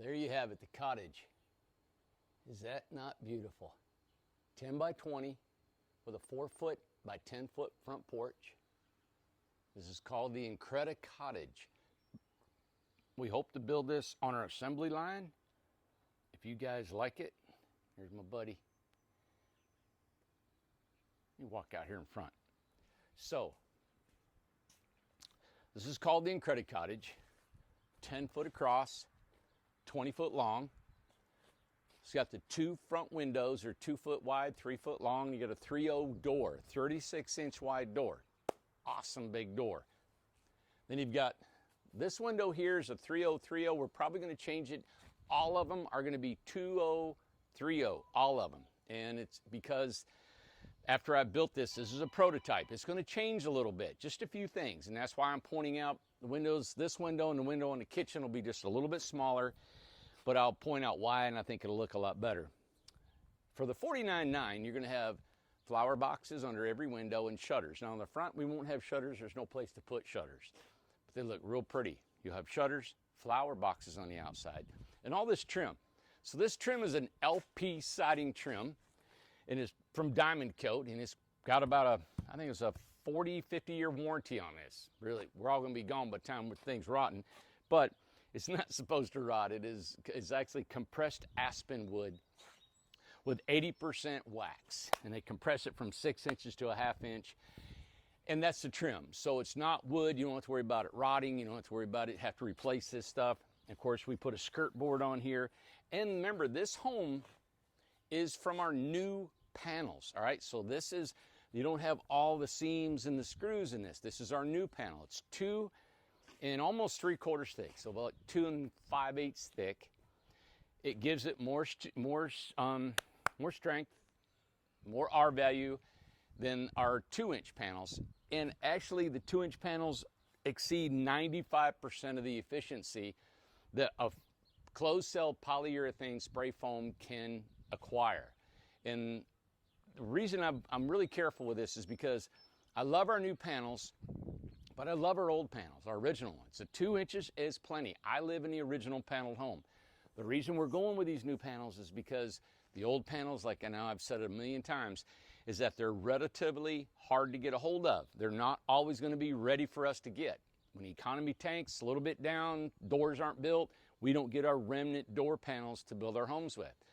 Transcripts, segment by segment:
There you have it, the cottage. Is that not beautiful? 10 by 20 with a 4-foot by 10-foot front porch. This is called the Incredible Cottage. We hope to build this on our assembly line. If you guys like it, here's my buddy. You walk out here in front. So, this is called the Incredible Cottage. 10 foot across, 20 foot long. It's got the 2 front windows, they're 2 foot wide, 3 foot long. You got a 3.0 door, 36-inch wide door. Awesome big door. Then you've got this window here is a 3.0, 3.0. We're probably going to change it. All of them are going to be 2.0, 3.0, all of them. And it's because after I built this is a prototype. It's going to change a little bit, just a few things. And that's why I'm pointing out the windows. This window and the window in the kitchen will be just a little bit smaller. But I'll point out why, and I think it'll look a lot better. For the $49.9, you're going to have flower boxes under every window and shutters. Now on the front, we won't have shutters. There's no place to put shutters. But they look real pretty. You'll have shutters, flower boxes on the outside, and all this trim. So this trim is an LP siding trim, and it's from Diamond Coat, and it's got about I think it's a 40, 50-year warranty on this. Really, we're all going to be gone by the time things rotten, but it's not supposed to rot. It's actually compressed aspen wood with 80% wax, and they compress it from 6 inches to a 1/2 inch, and that's the trim. So it's not wood. You don't have to worry about it rotting. You don't have to worry about it. Have to replace this stuff. And of course, we put a skirt board on here. And remember, this home is from our new panels. All right, so this is, you don't have all the seams and the screws in this. This is our new panel. It's 2 and almost 3/4 thick, so about 2 5/8 thick. It gives it more strength, more R value than our 2-inch panels. And actually, the 2-inch panels exceed 95% of the efficiency that a closed-cell polyurethane spray foam can acquire. And the reason I'm really careful with this is because I love our new panels, but I love our old panels, our original ones. The 2 inches is plenty. I live in the original paneled home. The reason we're going with these new panels is because the old panels, like I know I've said it a million times, is that they're relatively hard to get a hold of. They're not always going to be ready for us to get. When the economy tanks a little bit down, doors aren't built, we don't get our remnant door panels to build our homes with.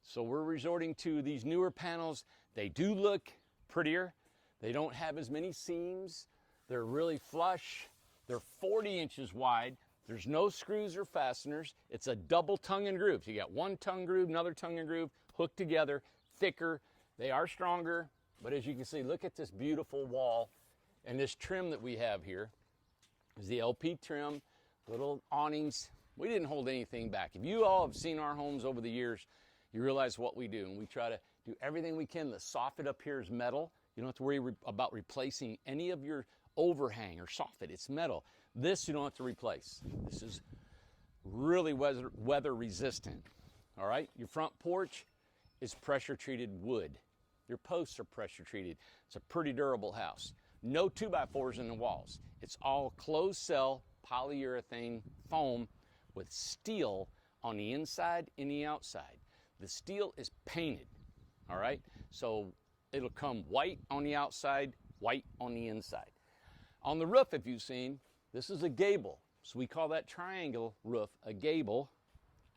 So we're resorting to these newer panels. They do look prettier. They don't have as many seams. They're really flush. They're 40 inches wide. There's no screws or fasteners. It's a double tongue and groove. So you got one tongue groove, another tongue and groove, hooked together, thicker. They are stronger, but as you can see, look at this beautiful wall. And this trim that we have here is the LP trim, little awnings. We didn't hold anything back. If you all have seen our homes over the years, you realize what we do. And we try to do everything we can. The soffit up here is metal. You don't have to worry about replacing any of your overhang or soffit. It's metal. This you don't have to replace. This is really weather resistant. All right, your front porch is pressure treated wood. Your posts are pressure treated. It's a pretty durable house. No 2x4s in the walls. It's all closed cell polyurethane foam with steel on the inside and the outside. The steel is painted. All right, so it'll come white on the outside, white on the inside. On the roof, if you've seen, this is a gable. So we call that triangle roof a gable.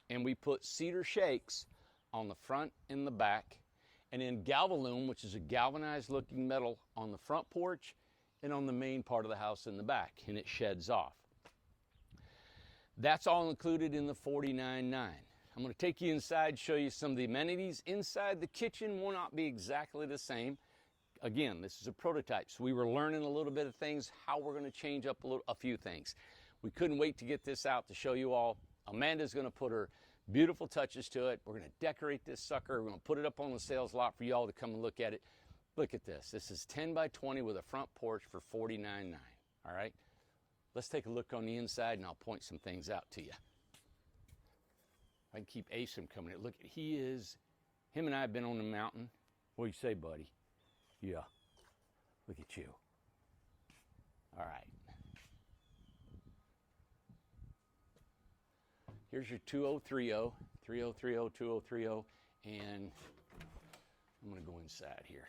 And we put cedar shakes on the front and the back. And then Galvalume, which is a galvanized looking metal on the front porch and on the main part of the house in the back. And it sheds off. That's all included in the $49.9. I'm going to take you inside, show you some of the amenities. Inside the kitchen will not be exactly the same. Again, this is a prototype, so we were learning a little bit of things, how we're going to change up a few things. We couldn't wait to get this out to show you all. Amanda's going to put her beautiful touches to it. We're going to decorate this sucker. We're going to put it up on the sales lot for y'all to come and look at it. Look at this. This is 10 by 20 with a front porch for $49.9. All right? Let's take a look on the inside, and I'll point some things out to you. I can keep Ace from coming in. Look, him and I have been on the mountain. What do you say, buddy? Yeah. Look at you. All right. Here's your 2030, 3030, 2030, and I'm gonna go inside here.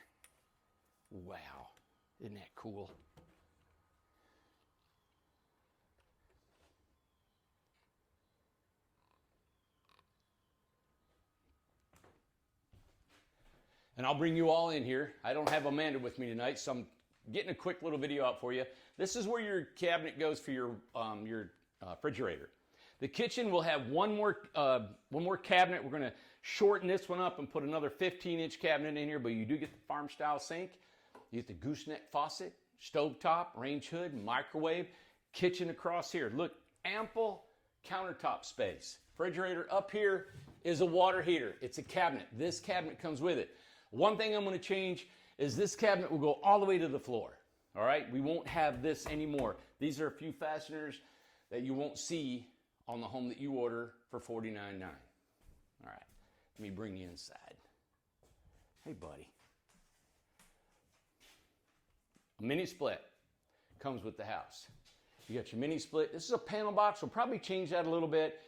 Wow, isn't that cool? And I'll bring you all in here. I don't have Amanda with me tonight, so I'm getting a quick little video out for you. This is where your cabinet goes for your refrigerator. The kitchen will have one more cabinet. We're going to shorten this one up and put another 15-inch cabinet in here, but you do get the farm-style sink. You get the gooseneck faucet, stovetop, range hood, microwave, kitchen across here. Look, ample countertop space. Refrigerator up here is a water heater. It's a cabinet. This cabinet comes with it. One thing I'm going to change is this cabinet will go all the way to the floor. All right, we won't have this anymore. These are a few fasteners that you won't see on the home that you order for $49.9. All right, let me bring you inside. Hey, buddy. A mini split comes with the house. You got your mini split. This is a panel box. We'll probably change that a little bit.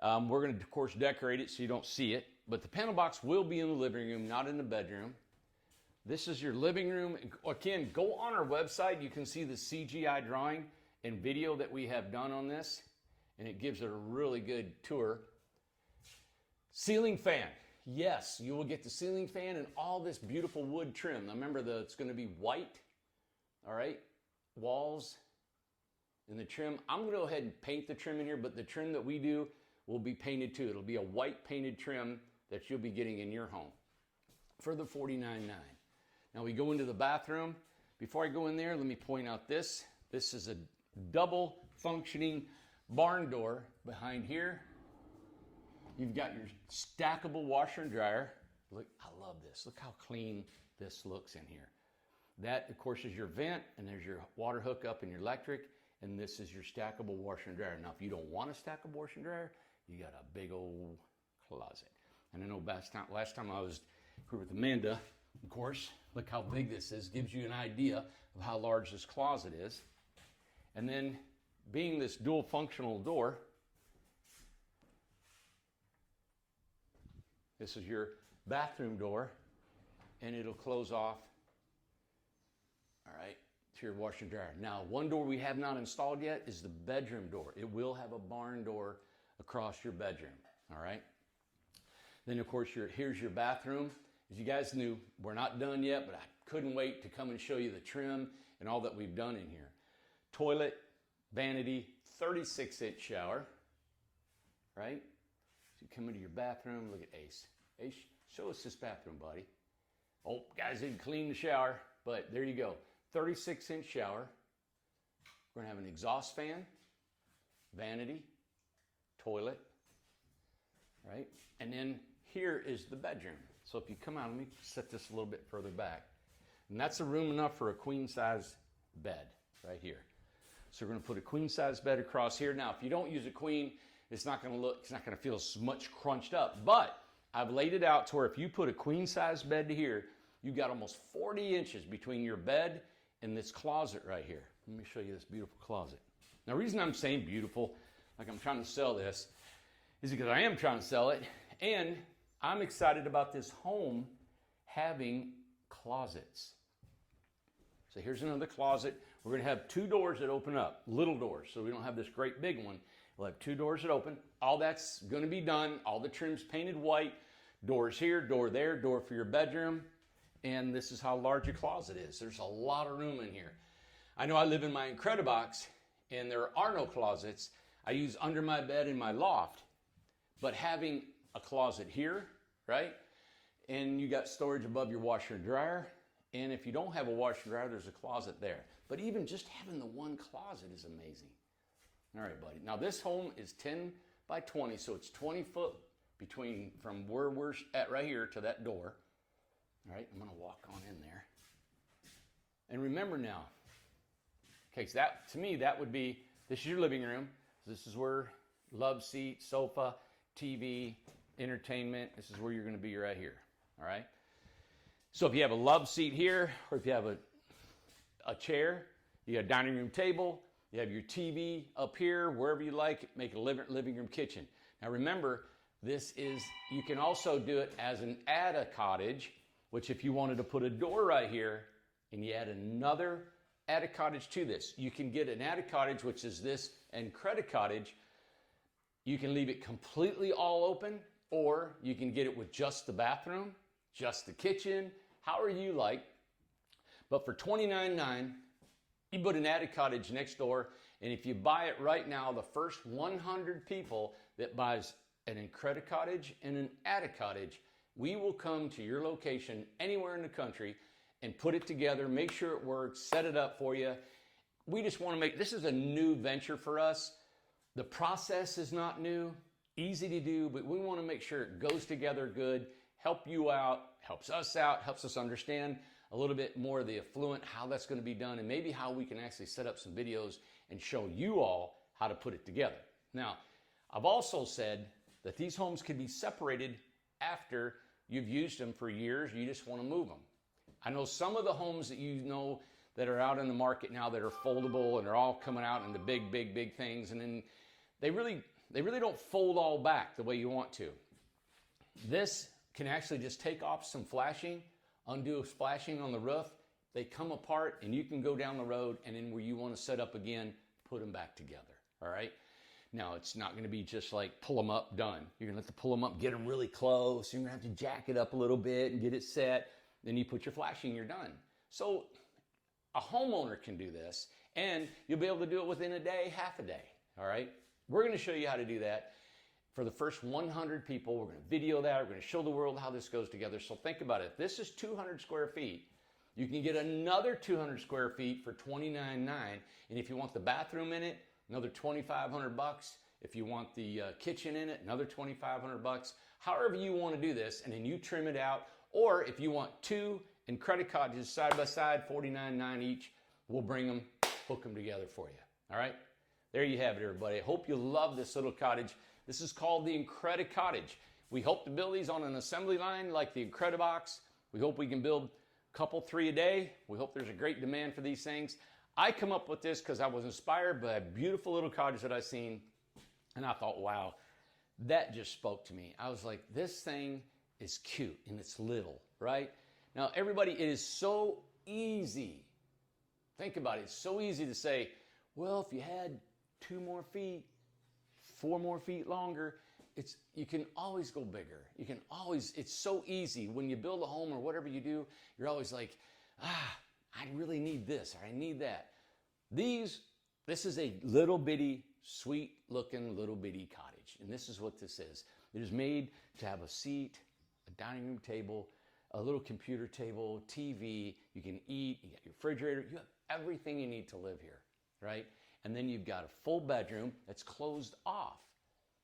We're going to, of course, decorate it so you don't see it. But the panel box will be in the living room, not in the bedroom. This is your living room. Again, go on our website. You can see the CGI drawing and video that we have done on this, and it gives it a really good tour. Ceiling fan. Yes, you will get the ceiling fan and all this beautiful wood trim. Now remember, it's going to be white, all right? Walls and the trim. I'm going to go ahead and paint the trim in here, but the trim that we do will be painted too. It'll be a white painted trim that you'll be getting in your home for the $49.9. Now we go into the bathroom. Before I go in there, let me point out this. This is a double functioning barn door behind here. You've got your stackable washer and dryer. Look, I love this. Look how clean this looks in here. That, of course, is your vent, and there's your water hookup and your electric, and this is your stackable washer and dryer. Now, if you don't want a stackable washer and dryer, you got a big old closet. And I know last time I was here with Amanda, of course, look how big this is. Gives you an idea of how large this closet is. And then, being this dual functional door, this is your bathroom door, and it'll close off, all right, to your washer and dryer. Now, one door we have not installed yet is the bedroom door. It will have a barn door across your bedroom, all right? Then, of course, here's your bathroom. As you guys knew, we're not done yet, but I couldn't wait to come and show you the trim and all that we've done in here. Toilet, vanity, 36-inch shower, right? So you come into your bathroom, look at Ace. Ace, show us this bathroom, buddy. Oh, guys didn't clean the shower, but there you go. 36-inch shower. We're gonna have an exhaust fan, vanity, toilet, right? And then here is the bedroom. So if you come out, let me set this a little bit further back. And that's a room enough for a queen size bed right here. So we're gonna put a queen size bed across here. Now, if you don't use a queen, it's not gonna feel as much crunched up, but I've laid it out to where if you put a queen size bed to here, you've got almost 40 inches between your bed and this closet right here. Let me show you this beautiful closet. Now, the reason I'm saying beautiful, like I'm trying to sell this, is because I am trying to sell it, and I'm excited about this home having closets. So here's another closet. We're going to have two doors that open up, little doors, so we don't have this great big one. We'll have two doors that open. All that's going to be done. All the trim's painted white. Doors here, door there, door for your bedroom. And this is how large your closet is. There's a lot of room in here. I know I live in my Incredibox, and there are no closets. I use under my bed in my loft. But having a closet here, right? And you got storage above your washer and dryer. And if you don't have a washer and dryer, there's a closet there. But even just having the one closet is amazing. All right, buddy. Now this home is 10 by 20, so it's 20 foot from where we're at right here to that door. All right, I'm gonna walk on in there. And remember now, okay, so that, to me, that would be, this is your living room. This is where love seat, sofa, TV, entertainment, this is where you're gonna be right here, all right? So if you have a love seat here, or if you have a chair, you got a dining room table, You have your TV up here, wherever you like, make a living room kitchen. Now remember, you can also do it as an add-a cottage, which if you wanted to put a door right here and you add another add-a cottage to this, you can get an add-a cottage, which is this and credit cottage. You can leave it completely all open, or you can get it with just the bathroom, just the kitchen, however you like. But for $29.9, you put an add-a cottage next door, and if you buy it right now, the first 100 people that buys an credit cottage and an add-a cottage, we will come to your location anywhere in the country and put it together, make sure it works, set it up for you. We just want to this is a new venture for us. The process is not new, easy to do, but we want to make sure it goes together good, help you out, helps us understand a little bit more of the affluent, how that's going to be done, and maybe how we can actually set up some videos and show you all how to put it together. Now, I've also said that these homes can be separated after you've used them for years, you just want to move them. I know some of the homes that you know that are out in the market now that are foldable and they're all coming out in the big things, and then they really don't fold all back the way you want to. This can actually just take off some flashing, undo a flashing on the roof. They come apart and you can go down the road, and then where you want to set up again, put them back together, all right? Now, it's not going to be just like pull them up, done. You're going to have to pull them up, get them really close. You're going to have to jack it up a little bit and get it set. Then you put your flashing, you're done. So a homeowner can do this, and you'll be able to do it within a day, half a day, all right? We're going to show you how to do that. For the first 100 people, we're going to video that. We're going to show the world how this goes together. So think about it. If this is 200 square feet, you can get another 200 square feet for $29.9. And if you want the bathroom in it, another $2,500. If you want the kitchen in it, another $2,500. However you want to do this, and then you trim it out. Or if you want two and credit cottages side by side, $49.9 each, we'll bring them, hook them together for you. All right? There you have it, everybody. I hope you love this little cottage. This is called the Incredi Cottage. We hope to build these on an assembly line like the Incredibox. We hope we can build a couple, 3 a day. We hope there's a great demand for these things. I come up with this because I was inspired by a beautiful little cottage that I seen, and I thought, wow, that just spoke to me. I was like, this thing is cute and it's little, right? Now, everybody, it is so easy. Think about it. It's so easy to say, well, if you had 2 more feet, 4 more feet longer, you can always go bigger. You can always, it's so easy. When you build a home or whatever you do, you're always like, I really need this or I need that. This is a little bitty, sweet looking little bitty cottage. And this is what this is. It is made to have a seat, a dining room table, a little computer table, TV. You can eat, you got your refrigerator. You have everything you need to live here, right? And then you've got a full bedroom that's closed off.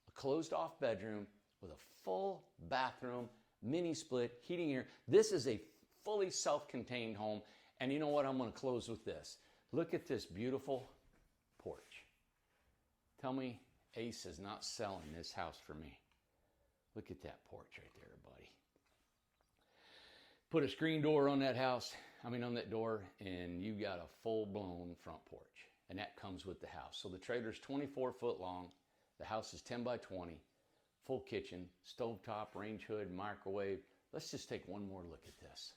A closed off bedroom with a full bathroom, mini split, heating here. This is a fully self-contained home. And you know what? I'm going to close with this. Look at this beautiful porch. Tell me Ace is not selling this house for me. Look at that porch right there, buddy. Put a screen door on that on that door, and you got a full-blown front porch. And that comes with the house. So the trailer's 24 foot long. The house is 10 by 20. Full kitchen, stovetop, range hood, microwave. Let's just take one more look at this.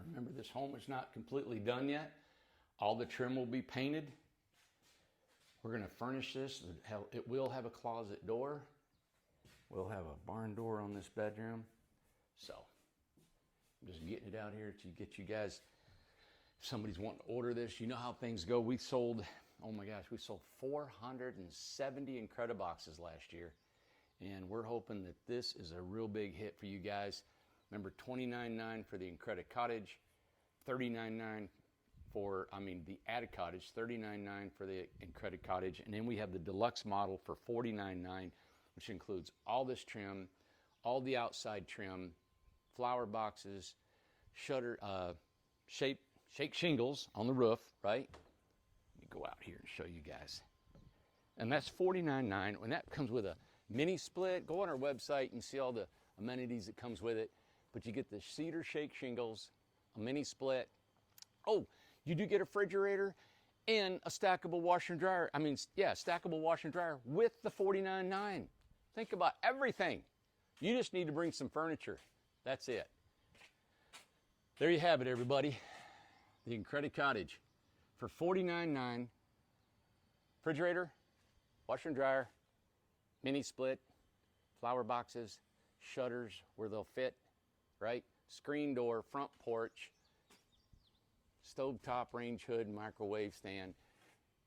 Remember, this home is not completely done yet. All the trim will be painted. We're going to furnish this. It will have a closet door. We'll have a barn door on this bedroom. So I'm just getting it out here to get you guys. If somebody's wanting to order this, you know how things go. We sold 470 Incrediboxes last year. And we're hoping that this is a real big hit for you guys. Remember, $29.9 for the Incredible Cottage, $39.9 for, the added cottage, $39.9 for the Incredible Cottage, and then we have the deluxe model for $49.9, which includes all this trim, all the outside trim, flower boxes, shutter, shake shingles on the roof, right? Let me go out here and show you guys. And that's $49.9, and that comes with a mini split. Go on our website and see all the amenities that comes with it. But you get the cedar shake shingles, a mini split. Oh, you do get a refrigerator and a stackable washer and dryer. Stackable washer and dryer with the $49.9. Think about everything. You just need to bring some furniture. That's it. There you have it, everybody. The Incredible Cottage for $49.9. Refrigerator, washer and dryer, mini split, flower boxes, shutters where they'll fit, right? Screen door, front porch, stovetop range hood, microwave stand,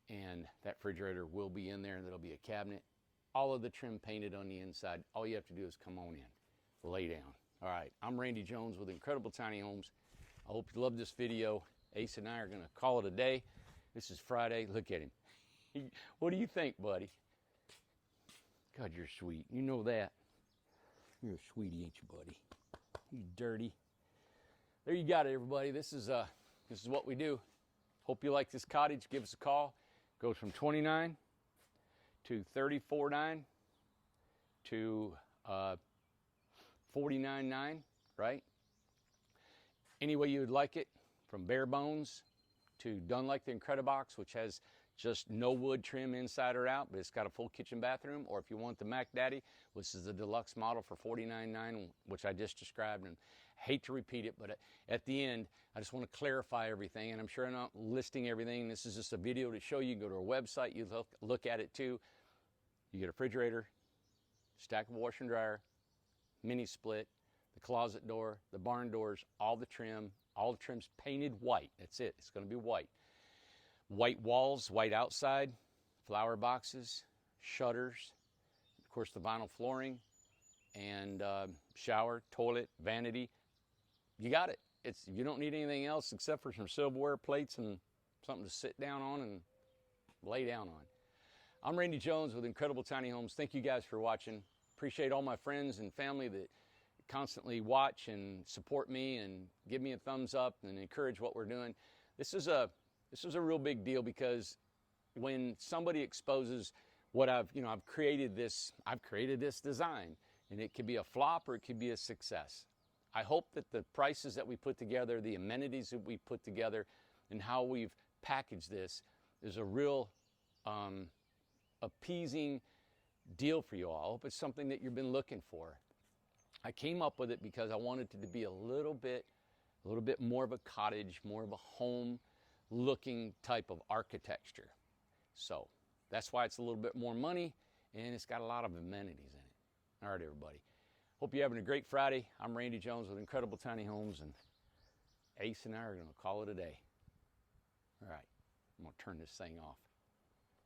and that refrigerator will be in there, and there'll be a cabinet. All of the trim painted on the inside. All you have to do is come on in, lay down. All right, I'm Randy Jones with Incredible Tiny Homes. I hope you love this video. Ace and I are gonna call it a day. This is Friday. Look at him. What do you think, buddy? God, you're sweet. You know that. You're a sweetie, ain't you, buddy? You dirty. There you got it, everybody. This is what we do. Hope you like this cottage. Give us a call. Goes from $29 to $34.9 to $49.9, right? Any way you would like it, from bare bones to done like the Incredibox, which has just no wood trim inside or out, but it's got a full kitchen bathroom. Or if you want the Mac Daddy, which is the deluxe model for $49.9, which I just described, and I hate to repeat it, but at the end, I just want to clarify everything, and I'm sure I'm not listing everything. This is just a video to show you. Go to our website, you look at it too. You get a refrigerator, stackable washer and dryer, mini split, the closet door, the barn doors, all the trim's painted white. That's it. It's going to be white. White walls, white outside, flower boxes, shutters, of course the vinyl flooring, and shower, toilet, vanity. You got it. You don't need anything else except for some silverware, plates, and something to sit down on and lay down on. I'm Randy Jones with Incredible Tiny Homes. Thank you guys for watching. Appreciate all my friends and family that constantly watch and support me and give me a thumbs up and encourage what we're doing. This is a real big deal, because when somebody exposes what I've created this design, and it could be a flop or it could be a success. I hope that the prices that we put together, the amenities that we put together, and how we've packaged this is a real appeasing deal for you all. I hope it's something that you've been looking for. I came up with it because I wanted it to be a little bit more of a cottage, more of a home looking type of architecture. So that's why it's a little bit more money, and it's got a lot of amenities in it. All right, everybody. Hope you're having a great Friday. I'm Randy Jones with Incredible Tiny Homes, and Ace and I are going to call it a day. All right, I'm going to turn this thing off.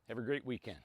Have a great weekend.